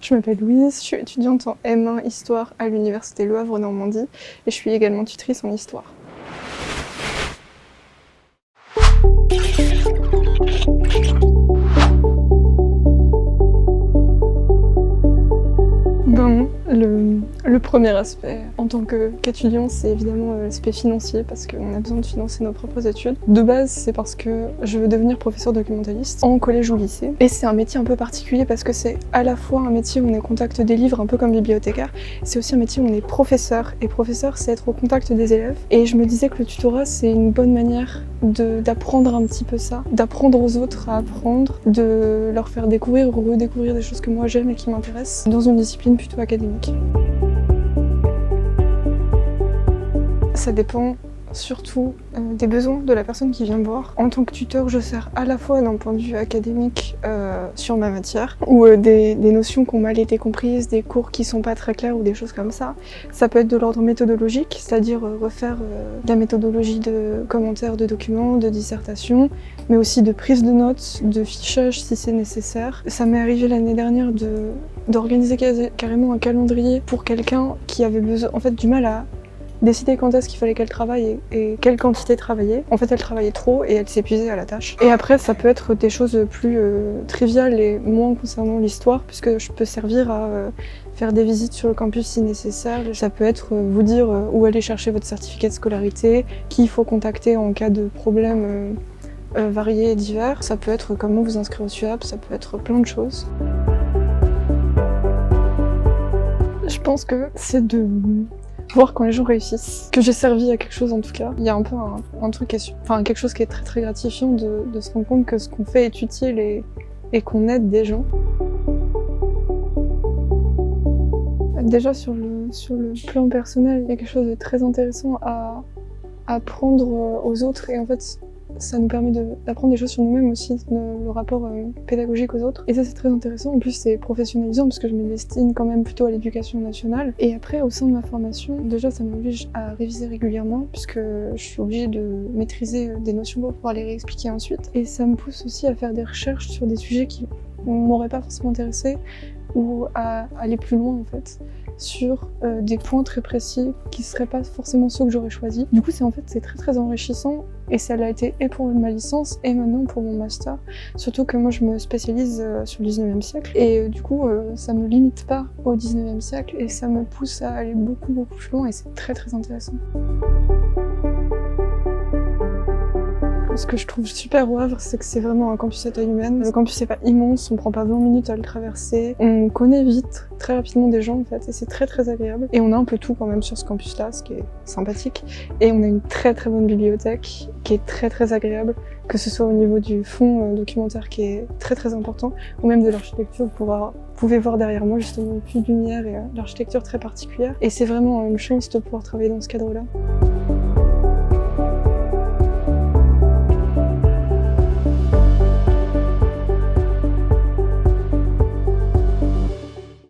Je m'appelle Louise, je suis étudiante en M1 Histoire à l'Université Le Havre-Normandie et je suis également tutrice en Histoire. Le premier aspect en tant qu'étudiant, c'est évidemment l'aspect financier parce qu'on a besoin de financer nos propres études. De base, c'est parce que je veux devenir professeur documentaliste en collège ou lycée. Et c'est un métier un peu particulier parce que c'est à la fois un métier où on est au contact des livres, un peu comme bibliothécaire, c'est aussi un métier où on est professeur. Et professeur, c'est être au contact des élèves. Et je me disais que le tutorat, c'est une bonne manière d'apprendre un petit peu ça, d'apprendre aux autres à apprendre, de leur faire découvrir ou redécouvrir des choses que moi j'aime et qui m'intéressent dans une discipline plutôt académique. Ça dépend surtout des besoins de la personne qui vient me voir. En tant que tuteur, je sers à la fois d'un point de vue académique sur ma matière, ou des notions qui ont mal été comprises, des cours qui sont pas très clairs ou des choses comme ça. Ça peut être de l'ordre méthodologique, c'est-à-dire refaire de la méthodologie de commentaires de documents, de dissertations, mais aussi de prise de notes, de fichage si c'est nécessaire. Ça m'est arrivé l'année dernière d'organiser carrément un calendrier pour quelqu'un qui avait besoin, en fait, du mal à décider quand est-ce qu'il fallait qu'elle travaille et quelle quantité travailler. En fait, elle travaillait trop et elle s'épuisait à la tâche. Et après, ça peut être des choses plus triviales et moins concernant l'histoire, puisque je peux servir à faire des visites sur le campus si nécessaire. Ça peut être vous dire où aller chercher votre certificat de scolarité, qui il faut contacter en cas de problème variés et divers. Ça peut être comment vous inscrire au SUAP, ça peut être plein de choses. Je pense que c'est de voir quand les gens réussissent, que j'ai servi à quelque chose en tout cas. Il y a un peu un truc, quelque chose qui est très très gratifiant de se rendre compte que ce qu'on fait est utile et qu'on aide des gens. Déjà sur le plan personnel, il y a quelque chose de très intéressant à apprendre aux autres et en fait ça nous permet d'apprendre des choses sur nous-mêmes aussi, le rapport pédagogique aux autres. Et ça c'est très intéressant, en plus c'est professionnalisant parce que je me destine quand même plutôt à l'éducation nationale. Et après au sein de ma formation, déjà ça m'oblige à réviser régulièrement puisque je suis obligée de maîtriser des notions pour pouvoir les réexpliquer ensuite. Et ça me pousse aussi à faire des recherches sur des sujets qui m'auraient pas forcément intéressé ou à aller plus loin en fait, sur des points très précis qui seraient pas forcément ceux que j'aurais choisis. Du coup c'est très très enrichissant et ça l'a été et pour ma licence et maintenant pour mon master. Surtout que moi je me spécialise sur le 19e siècle et du coup ça me limite pas au 19e siècle et ça me pousse à aller beaucoup plus loin et c'est très très intéressant. Ce que je trouve super au Havre, c'est que c'est vraiment un campus à taille humaine. Le campus n'est pas immense, on prend pas 20 minutes à le traverser. On connaît vite, très rapidement des gens en fait, et c'est très très agréable. Et on a un peu tout quand même sur ce campus-là, ce qui est sympathique. Et on a une très très bonne bibliothèque, qui est très très agréable, que ce soit au niveau du fond documentaire qui est très très important, ou même de l'architecture. Vous pouvez voir derrière moi justement le puits de lumière et l'architecture très particulière. Et c'est vraiment une chance de pouvoir travailler dans ce cadre-là.